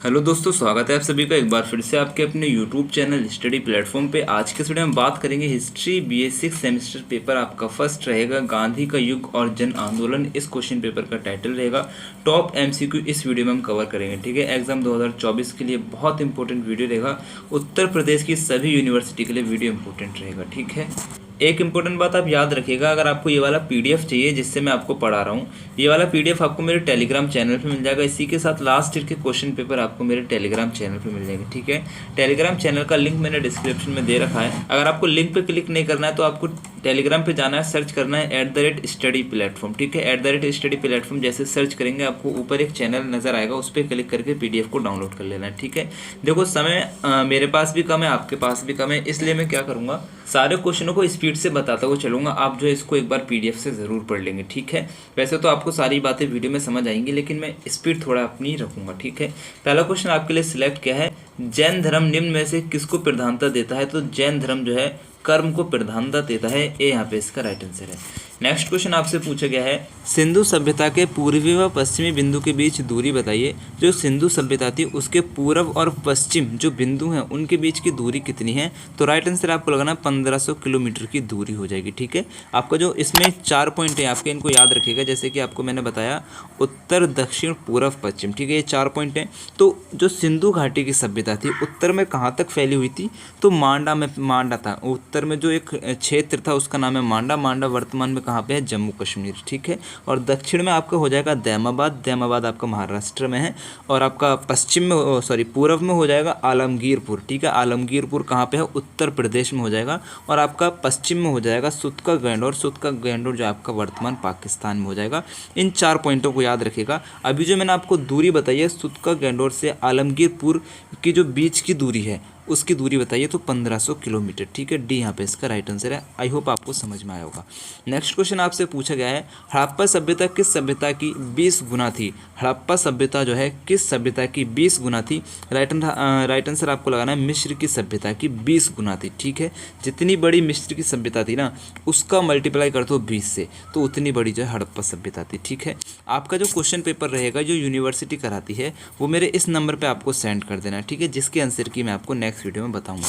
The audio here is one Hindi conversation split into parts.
हेलो दोस्तों, स्वागत है आप सभी का एक बार फिर से आपके अपने यूट्यूब चैनल स्टडी प्लेटफॉर्म पे। आज के इस वीडियो में बात करेंगे हिस्ट्री बीए 6 सेमेस्टर पेपर आपका फर्स्ट रहेगा, गांधी का युग और जन आंदोलन। इस क्वेश्चन पेपर का टाइटल रहेगा। टॉप एमसीक्यू इस वीडियो में हम कवर करेंगे। ठीक है, एग्जाम 2024 के लिए बहुत इंपॉर्टेंट वीडियो रहेगा। उत्तर प्रदेश की सभी यूनिवर्सिटी के लिए वीडियो इंपॉर्टेंट रहेगा। ठीक है, एक इंपॉर्टेंट बात आप याद रखिएगा, अगर आपको ये वाला पीडीएफ चाहिए जिससे मैं आपको पढ़ा रहा हूँ, ये वाला पीडीएफ आपको मेरे टेलीग्राम चैनल पे मिल जाएगा। इसी के साथ लास्ट ईयर के क्वेश्चन पेपर आपको मेरे टेलीग्राम चैनल पे मिल जाएंगे। ठीक है, टेलीग्राम चैनल का लिंक मैंने डिस्क्रिप्शन में दे रखा है। अगर आपको लिंक पे क्लिक नहीं करना है तो आपको टेलीग्राम पे जाना है, सर्च करना है @स्टडी प्लेटफॉर्म। ठीक है, @स्टडी प्लेटफॉर्म जैसे सर्च करेंगे आपको ऊपर एक चैनल नजर आएगा, उस पर क्लिक करके पीडीएफ को डाउनलोड कर लेना है। ठीक है, देखो समय मेरे पास भी कम है, आपके पास भी कम है, इसलिए मैं क्या करूँगा, सारे क्वेश्चनों को स्पीड से बताता हुआ चलूंगा। आप जो है इसको एक बार पीडीएफ से ज़रूर पढ़ लेंगे। ठीक है, वैसे तो आपको सारी बातें वीडियो में समझ आएंगी, लेकिन मैं स्पीड थोड़ा अपनी रखूंगा। ठीक है, पहला क्वेश्चन आपके लिए सिलेक्ट किया है, जैन धर्म निम्न में से किसको प्रधानता देता है? तो जैन धर्म जो है कर्म को प्रधानता देता है। ए यहाँ पे इसका राइट आंसर है। नेक्स्ट क्वेश्चन आपसे पूछा गया है, सिंधु सभ्यता के पूर्वी व पश्चिमी बिंदु के बीच दूरी बताइए। जो सिंधु सभ्यता थी उसके पूर्व और पश्चिम जो बिंदु हैं उनके बीच की दूरी कितनी है? तो राइट आंसर आपको लगाना 1500 किलोमीटर की दूरी हो जाएगी। ठीक है, आपका जो इसमें 4 पॉइंट है आपके, इनको याद रखिएगा। जैसे कि आपको मैंने बताया उत्तर, दक्षिण, पूर्व, पश्चिम। ठीक है, ये 4 पॉइंट हैं। तो जो सिंधु घाटी की सभ्यता थी उत्तर में कहाँ तक फैली हुई थी? तो मांडा था। उत्तर में जो एक क्षेत्र था उसका नाम है मांडा। मांडा वर्तमान में कहाँ पे है? जम्मू कश्मीर। ठीक है, और दक्षिण में आपका हो जाएगा दैमाबाद। दैमाबाद आपका महाराष्ट्र में है। और आपका पश्चिम में पूर्व में हो जाएगा आलमगीरपुर। ठीक है, आलमगीरपुर कहाँ पे है? उत्तर प्रदेश में हो जाएगा। और आपका पश्चिम में हो जाएगा सुतका गैंडोर। सुतका गैंडोर जो आपका वर्तमान पाकिस्तान में हो जाएगा। इन 4 पॉइंटों को याद रखिएगा। अभी जो मैंने आपको दूरी बताई है सुतका गैंडोर से आलमगीरपुर की जो बीच की दूरी है उसकी दूरी बताइए, तो 1500 किलोमीटर। ठीक है, डी यहाँ पे इसका राइट आंसर है। आई होप आपको समझ में आया होगा। नेक्स्ट क्वेश्चन आपसे पूछा गया है, हड़प्पा सभ्यता किस सभ्यता की 20 गुना थी? हड़प्पा सभ्यता जो है किस सभ्यता की 20 गुना थी? राइट आंसर आपको लगाना है मिस्र की सभ्यता की 20 गुना थी। ठीक है, जितनी बड़ी मिस्र की सभ्यता थी ना उसका मल्टीप्लाई कर दो 20 से, तो उतनी बड़ी जो है हड़प्पा सभ्यता थी। ठीक है, आपका जो क्वेश्चन पेपर रहेगा जो यूनिवर्सिटी कराती है वो मेरे इस नंबर पर आपको सेंड कर देना। ठीक है, जिसके आंसर की मैं आपको नेक्स्ट वीडियो में बताऊंगा।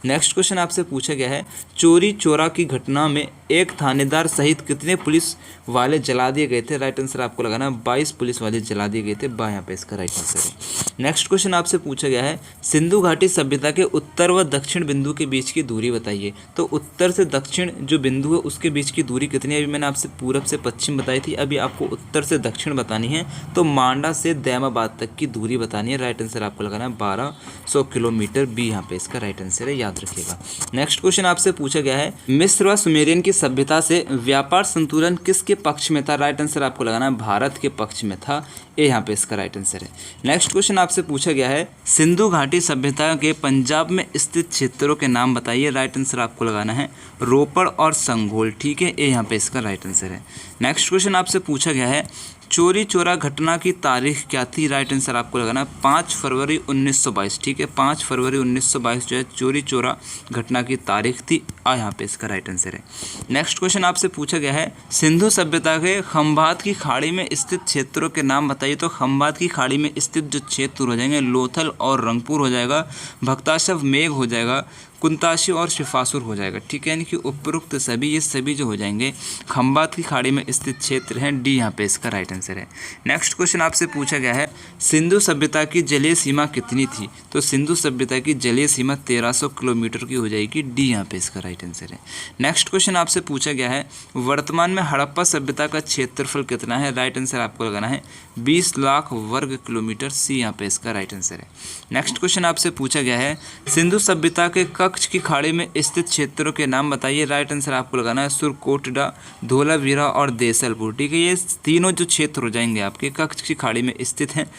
नेक्स्ट क्वेश्चन आपसे पूछा गया है, चोरी चोरा की घटना में एक थानेदार सहित कितने पुलिस वाले जला दिए गए थे? राइट आंसर आपको लगाना 22 पुलिस वाले जला दिए गए थे। यहाँ पे इसका राइट आंसर है। नेक्स्ट क्वेश्चन आपसे पूछा गया है, सिंधु घाटी सभ्यता के उत्तर व दक्षिण बिंदु के बीच की दूरी बताइए। तो उत्तर से दक्षिण जो बिंदु है उसके बीच की दूरी कितनी है? अभी मैंने आपसे पूरब से पश्चिम बताई थी, अभी आपको उत्तर से दक्षिण बतानी है। तो मांडा से दैमाबाद तक की दूरी बतानी है। राइट आंसर आपको लगाना है 1200 किलोमीटर। बी यहाँ पे इसका राइट आंसर है, याद रखिएगा। नेक्स्ट क्वेश्चन आपसे पूछा गया है, मिस्र व सुमेरियन की सभ्यता से व्यापार संतुलन किसके पक्ष में था? राइट आंसर आपको लगाना है भारत के पक्ष में था। ए यहाँ पे इसका राइट आंसर है। नेक्स्ट क्वेश्चन आपसे पूछा गया है, सिंधु घाटी सभ्यता के पंजाब में स्थित क्षेत्रों के नाम बताइए। राइट आंसर आपको लगाना है रोपड़ और संघोल। ठीक है, ए यहाँ पे इसका राइट आंसर है। नेक्स्ट क्वेश्चन आपसे पूछा गया है, चोरी चोरा घटना की तारीख क्या थी? राइट आंसर आपको लगाना है 5 फरवरी 1922। ठीक है, 5 फरवरी 1922 जो है चोरी चोरा घटना की तारीख थी। यहाँ पे इसका राइट आंसर है। नेक्स्ट क्वेश्चन आपसे पूछा गया है, सिंधु सभ्यता के खंभात की खाड़ी में स्थित क्षेत्रों के नाम बताइए। तो खंभात की खाड़ी में स्थित जो क्षेत्र हो जाएंगे लोथल और रंगपुर हो जाएगा, भक्ताशव मेघ हो जाएगा, कुंताशी और शिफासुर हो जाएगा। ठीक है, यानी कि उपरोक्त सभी ये सभी जो हो जाएंगे खंभात की खाड़ी में स्थित क्षेत्र हैं। डी यहाँ पे इसका राइट आंसर है। नेक्स्ट क्वेश्चन आपसे पूछा गया है, सिंधु सभ्यता की जलीय सीमा कितनी थी? तो सिंधु सभ्यता की जलीय सीमा 1300 किलोमीटर की हो जाएगी। डी यहाँ पे इसका राइट आंसर है। नेक्स्ट क्वेश्चन आपसे पूछा गया है, वर्तमान में हड़प्पा सभ्यता का क्षेत्रफल कितना है? राइट आंसर आपको लगाना है 20 लाख वर्ग किलोमीटर। सी यहाँ पे इसका राइट आंसर है। नेक्स्ट क्वेश्चन आपसे पूछा गया है, सिंधु सभ्यता के कच्छ की खाड़ी में स्थित क्षेत्रों के नाम बताइए। राइट आंसर आपको लगाना है सुरकोटडा, धोलावीरा और देसलपुर। ठीक है, ये तीनों जो क्षेत्र हो जाएंगे आपके कच्छ की खाड़ी में स्थित हैं।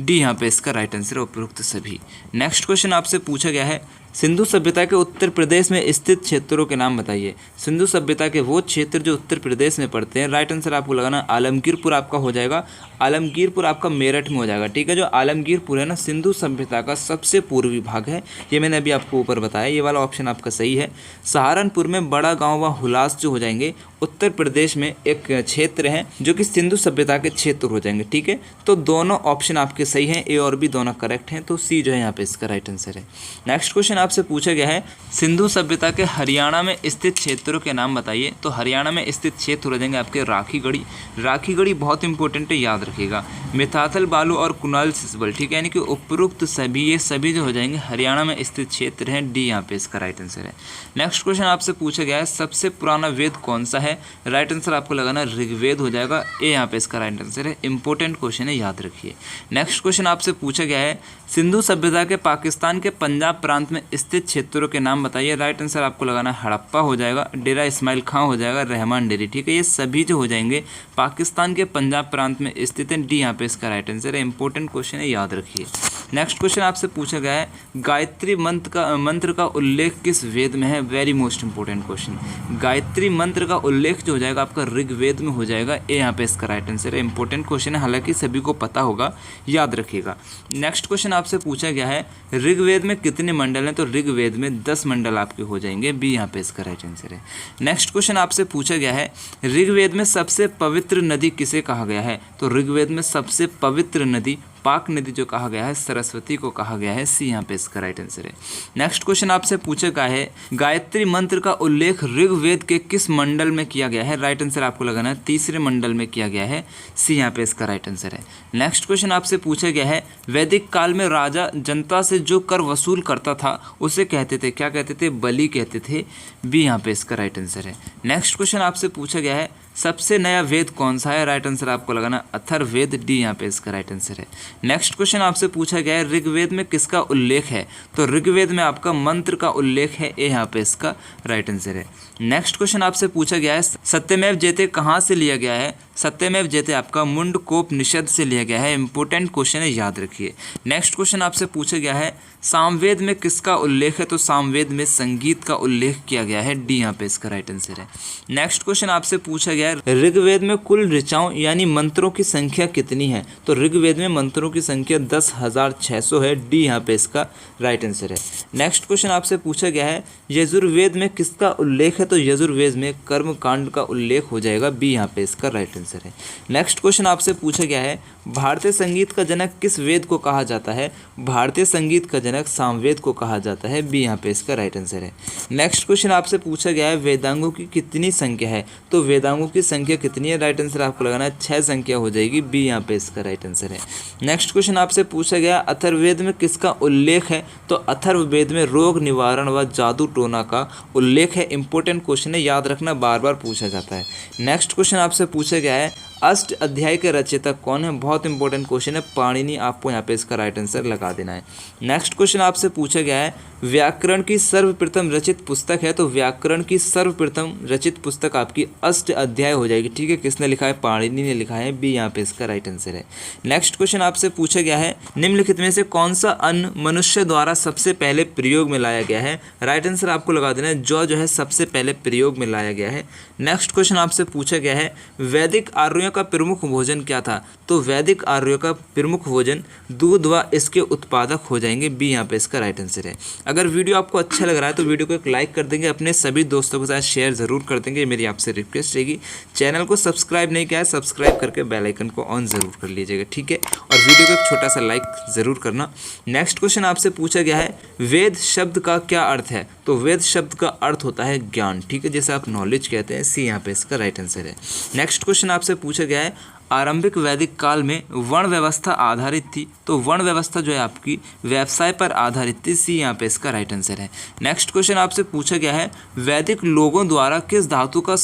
डी यहाँ पे इसका राइट आंसर है, उपरोक्त सभी। नेक्स्ट क्वेश्चन आपसे पूछा गया है, सिंधु सभ्यता के उत्तर प्रदेश में स्थित क्षेत्रों के नाम बताइए। सिंधु सभ्यता के वो क्षेत्र जो उत्तर प्रदेश में पड़ते हैं, राइट आंसर आपको लगाना आलमगीरपुर आपका हो जाएगा। आलमगीरपुर आपका मेरठ में हो जाएगा, ठीक है। जो आलमगीरपुर है ना, सिंधु सभ्यता का सबसे पूर्वी भाग है, ये मैंने अभी आपको ऊपर बताया, ये वाला ऑप्शन आपका सही है। सहारनपुर में बड़ा गाँव व हुलास जो हो जाएंगे उत्तर प्रदेश में एक क्षेत्र है जो कि सिंधु सभ्यता के क्षेत्र हो जाएंगे, ठीक है। तो दोनों ऑप्शन आपके सही हैं, ए और बी दोनों करेक्ट हैं, तो सी जो है यहाँ पे इसका राइट आंसर है। नेक्स्ट क्वेश्चन आपसे पूछा गया है सिंधु सभ्यता के हरियाणा में स्थित क्षेत्रों के नाम बताइए। तो हरियाणा में स्थित क्षेत्र हो जाएंगे आपके राखीगढ़ी। राखीगढ़ी बहुत इंपॉर्टेंट है, याद रखिएगा। मिथाथल बालू और कुनाल सिसबल, ठीक है, यानी कि उपरोक्त सभी ये सभी जो हो जाएंगे हरियाणा में स्थित क्षेत्र हैं, डी यहाँ पे इसका राइट आंसर है। नेक्स्ट क्वेश्चन आपसे पूछा गया है सबसे पुराना वेद कौन सा है। राइट आंसर आपको लगाना ऋग्वेद हो जाएगा, ए यहाँ पे इसका राइट आंसर है। इंपॉर्टेंट क्वेश्चन है, याद रखिए। नेक्स्ट क्वेश्चन आपसे पूछा गया है सिंधु सभ्यता के पाकिस्तान के पंजाब प्रांत में स्थित क्षेत्रों के नाम बताइए। राइट आंसर आपको लगाना हड़प्पा हो जाएगा, डेरा इस्माइल खां हो जाएगा, रहमान डेरी, ठीक है। ये सभी जो हो जाएंगे पाकिस्तान के पंजाब प्रांत में स्थित है, डी यहाँ पे इसका राइट आंसर है। इंपॉर्टेंट क्वेश्चन है, याद रखिए। नेक्स्ट क्वेश्चन आपसे पूछा गया है गायत्री मंत्र का उल्लेख किस वेद में है। Very most important question. Gayatri मंत्र का उल्लेख जो हो जाएगा आपका ऋग्वेद में हो जाएगा, ए यहाँ पे इसका राइट आंसर है। इंपॉर्टेंट क्वेश्चन है, हालांकि सभी को पता होगा, याद रखिएगा। नेक्स्ट क्वेश्चन आपसे पूछा गया है ऋग्वेद में कितने मंडल हैं। तो ऋग्वेद में 10 मंडल आपके हो जाएंगे, बी यहाँ पे इसका राइट आंसर है। नेक्स्ट क्वेश्चन आपसे पूछा गया है ऋग्वेद में सबसे पवित्र नदी किसे कहा गया है। तो ऋग्वेद में सबसे पवित्र नदी पाक नदी जो कहा गया है सरस्वती को कहा गया है, सी यहाँ पे इसका राइट आंसर है। नेक्स्ट क्वेश्चन आपसे पूछा गया है गायत्री मंत्र का उल्लेख ऋग्वेद के किस मंडल में किया गया है। राइट आंसर आपको लगाना है तीसरे मंडल में किया गया है, सी यहाँ पे इसका राइट आंसर है। नेक्स्ट क्वेश्चन आपसे पूछा गया है वैदिक काल में राजा जनता से जो कर वसूल करता था उसे कहते थे, क्या कहते थे, बलि कहते थे, बी यहाँ पे इसका राइट आंसर है। नेक्स्ट क्वेश्चन आपसे पूछा गया है सबसे नया वेद कौन सा है। राइट आंसर आपको लगाना अथर्ववेद, डी यहाँ पे इसका राइट आंसर है। नेक्स्ट क्वेश्चन आपसे पूछा गया है ऋग्वेद में किसका उल्लेख है। तो ऋग्वेद में आपका मंत्र का उल्लेख है, ए यहाँ पे इसका राइट आंसर है। नेक्स्ट क्वेश्चन आपसे पूछा गया है सत्यमेव जयते कहाँ से लिया गया है। सत्यमेव जयते आपका मुंडकोपनिषद से लिया गया है। इंपॉर्टेंट क्वेश्चन है, याद रखिए। नेक्स्ट क्वेश्चन आपसे पूछा गया है सामवेद में किसका उल्लेख है। तो सामवेद में संगीत का उल्लेख किया गया है, डी यहाँ पे इसका राइट आंसर है। नेक्स्ट क्वेश्चन आपसे पूछा गया है ऋग्वेद में कुल ऋचाओं यानी मंत्रों की संख्या कितनी है। तो ऋग्वेद में मंत्रों की संख्या 10,600 है, डी यहाँ पे इसका राइट आंसर है। नेक्स्ट क्वेश्चन आपसे पूछा गया है यजुर्वेद में किसका उल्लेख है। तो यजुर्वेद में कर्म कांड का उल्लेख हो जाएगा, बी यहाँ पे इसका राइट आंसर है। नेक्स्ट क्वेश्चन आपसे पूछा गया है भारतीय संगीत का जनक किस वेद को कहा जाता है। भारतीय संगीत का जनक सामवेद को कहा जाता है, बी यहाँ पे इसका राइट आंसर है। नेक्स्ट क्वेश्चन आपसे पूछा गया है वेदांगों की कितनी संख्या है। तो वेदांगों की संख्या कितनी है। राइट आंसर आपको लगाना है 6 संख्या हो जाएगी, बी यहाँ पे इसका राइट आंसर है। नेक्स्ट क्वेश्चन आपसे पूछा गया अथर्ववेद में किसका उल्लेख है। तो अथर्ववेद में रोग निवारण व जादू टोना का उल्लेख है। इंपॉर्टेंट क्वेश्चन है, याद रखना, बार बार पूछा जाता है। नेक्स्ट क्वेश्चन आपसे पूछा गया है अष्ट अध्याय के रचयिता कौन है। बहुत इंपॉर्टेंट क्वेश्चन है, पाणिनि, आपको यहाँ पे इसका राइट आंसर लगा देना है। नेक्स्ट क्वेश्चन आपसे पूछा गया है व्याकरण की सर्वप्रथम रचित पुस्तक है। तो व्याकरण की सर्वप्रथम रचित पुस्तक आपकी अष्ट अध्याय हो जाएगी, ठीक है। किसने लिखा है, पाणिनि ने लिखा है, बी यहाँ पे इसका राइट आंसर है। नेक्स्ट क्वेश्चन आपसे पूछा गया है निम्नलिखित में से कौन सा अन्न मनुष्य द्वारा सबसे पहले प्रयोग में लाया गया है। राइट आंसर आपको लगा देना है जो है सबसे पहले प्रयोग में लाया गया है। नेक्स्ट क्वेश्चन आपसे पूछा गया है वैदिक आर्यों का प्रमुख भोजन क्या था। तो वैदिक आर्यों का प्रमुख भोजन दूध व इसके उत्पादक हो जाएंगे, बी यहाँ पे इसका राइट आंसर है। अगर वीडियो आपको अच्छा लग रहा है तो वीडियो को एक लाइक कर देंगे, अपने सभी दोस्तों के साथ शेयर ज़रूर कर देंगे, मेरी आपसे रिक्वेस्ट रहेगी। चैनल को सब्सक्राइब नहीं किया है, सब्सक्राइब करके बेल आइकन को ऑन ज़रूर कर लीजिएगा, ठीक है। और वीडियो को एक छोटा सा लाइक ज़रूर करना। नेक्स्ट क्वेश्चन आपसे पूछा गया है वेद शब्द का क्या अर्थ है। तो वेद शब्द का अर्थ होता है ज्ञान, ठीक है, जैसे आप नॉलेज कहते हैं, सी यहाँ पे इसका राइट आंसर है। नेक्स्ट क्वेश्चन आपसे पूछा गया है आरंभिक वैदिक काल में वर्ण व्यवस्था आधारित थी। तो वर्ण व्यवस्था जो है आपकी व्यवसाय पर आधारित थी, सी यहाँ पे इसका राइट आंसर है। नेक्स्ट क्वेश्चन आपसे पूछा गया है वैदिक लोगों द्वारा किस धातु का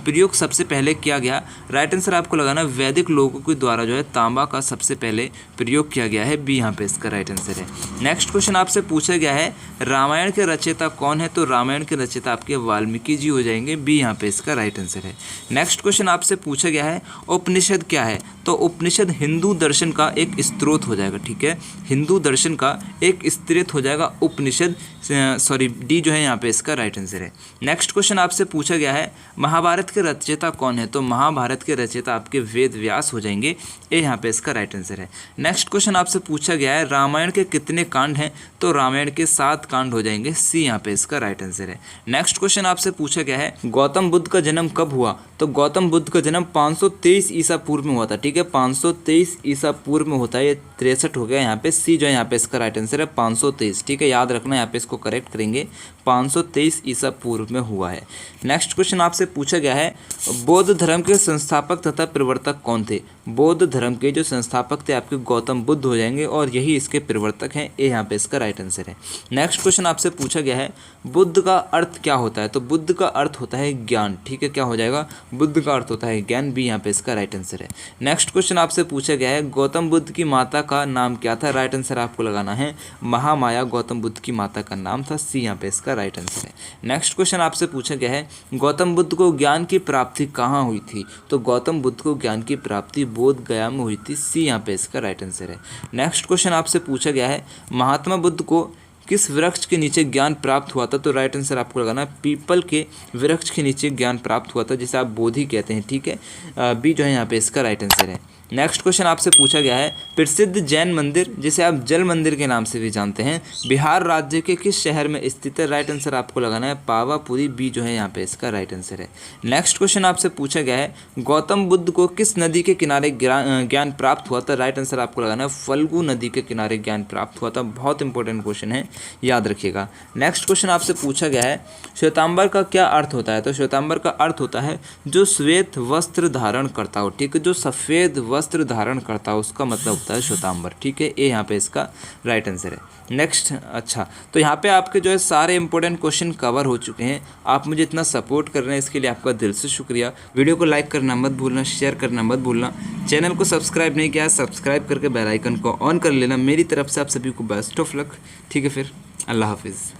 प्रयोग सबसे पहले किया गया। राइट आंसर आपको लगाना वैदिक लोगों के द्वारा जो है तांबा का सबसे पहले प्रयोग किया गया है, बी यहाँ पे इसका राइट आंसर है। नेक्स्ट क्वेश्चन आपसे पूछा गया है रामायण के रचयिता कौन है। तो रामायण के रचयिता आपके वाल्मीकि जी हो जाएंगे, बी यहाँ पे इसका राइट आंसर है। नेक्स्ट क्वेश्चन आपसे पूछा गया है उपनिषद क्या है। तो तो उपनिषद हिंदू दर्शन का एक स्रोत हो जाएगा, ठीक है, हिंदू दर्शन का एक स्रोत हो जाएगा उपनिषद, सॉरी डी जो है यहाँ पे इसका राइट आंसर है। नेक्स्ट क्वेश्चन आपसे पूछा गया है महाभारत के रचयिता कौन है, तो महाभारत के रचयिता आपके वेद व्यास हो जाएंगे, ये यहाँ पे इसका राइट आंसर है। नेक्स्ट क्वेश्चन आपसे पूछा गया है रामायण के कितने कांड हैं, तो रामायण के 7 कांड हो जाएंगे, सी यहाँ पे इसका राइट आंसर है। नेक्स्ट क्वेश्चन आपसे पूछा गया है गौतम बुद्ध का जन्म कब हुआ, तो गौतम बुद्ध का जन्म 523 ईसा पूर्व में हुआ था, ठीक है, 523 ईसा पूर्व में होता है, ये 63 हो गया यहाँ पे, सी जो है यहाँ पे इसका राइट आंसर है 523, ठीक है, याद रखना यहाँ पे इसको करेक्ट करेंगे, 523 ईसा पूर्व में हुआ है। नेक्स्ट क्वेश्चन आपसे पूछा गया है बौद्ध धर्म के संस्थापक तथा प्रवर्तक कौन थे, बौद्ध धर्म के जो संस्थापक थे आपके गौतम बुद्ध हो जाएंगे और यही इसके प्रवर्तक हैं, ये यहाँ पे इसका राइट आंसर है। नेक्स्ट क्वेश्चन आपसे पूछा गया है बुद्ध का अर्थ क्या होता है, तो बुद्ध का अर्थ होता है ज्ञान, ठीक है, क्या हो जाएगा, बुद्ध का अर्थ होता है ज्ञान, बी यहाँ पे इसका राइट आंसर है। नेक्स्ट क्वेश्चन आपसे पूछा गया है गौतम बुद्ध की माता का नाम क्या था, राइट आंसर आपको लगाना है महामाया गौतम बुद्ध की माता का नाम था, सी यहाँ पे इसका राइट आंसर है। नेक्स्ट क्वेश्चन आपसे पूछा गया है गौतम बुद्ध को ज्ञान की प्राप्ति कहाँ हुई थी, तो गौतम बुद्ध को ज्ञान की प्राप्ति बोध गया में हुई थी, सी यहाँ पे इसका राइट आंसर है। नेक्स्ट क्वेश्चन आपसे पूछा गया है महात्मा बुद्ध को किस वृक्ष के नीचे ज्ञान प्राप्त हुआ था, तो राइट आंसर आपको लगाना है पीपल के वृक्ष के नीचे ज्ञान प्राप्त हुआ था, जिसे आप बोधि कहते हैं, ठीक है, बी जो है यहाँ पे इसका राइट आंसर है। नेक्स्ट क्वेश्चन आपसे पूछा गया है प्रसिद्ध जैन मंदिर जिसे आप जल मंदिर के नाम से भी जानते हैं बिहार राज्य के किस शहर में स्थित है, राइट आंसर आपको लगाना है पावापुरी, बी जो है यहाँ पे इसका राइट आंसर है। नेक्स्ट क्वेश्चन आपसे पूछा गया है गौतम बुद्ध को किस नदी के किनारे ज्ञान प्राप्त हुआ था, राइट आंसर आपको लगाना है फल्गु नदी के किनारे ज्ञान प्राप्त हुआ था, बहुत इंपॉर्टेंट क्वेश्चन है, याद रखिएगा। नेक्स्ट क्वेश्चन आपसे पूछा गया है श्वेतांबर का क्या अर्थ होता है, तो श्वेतांबर का अर्थ होता है जो श्वेत वस्त्र धारण करता हो, ठीक है, जो सफ़ेद वस्त्र धारण करता हो उसका मतलब होता है श्वेतांबर, ठीक है, ये यहाँ पे इसका राइट आंसर है। नेक्स्ट, अच्छा, तो यहाँ पे आपके जो है सारे इंपॉर्टेंट क्वेश्चन कवर हो चुके हैं। आप मुझे इतना सपोर्ट कर रहे हैं, इसके लिए आपका दिल से शुक्रिया। वीडियो को लाइक करना मत भूलना, शेयर करना मत भूलना, चैनल को सब्सक्राइब नहीं किया सब्सक्राइब करके बेल आइकन को ऑन कर लेना। मेरी तरफ से आप सभी को बेस्ट ऑफ लक, ठीक है, फिर अल्लाह हाफिज़।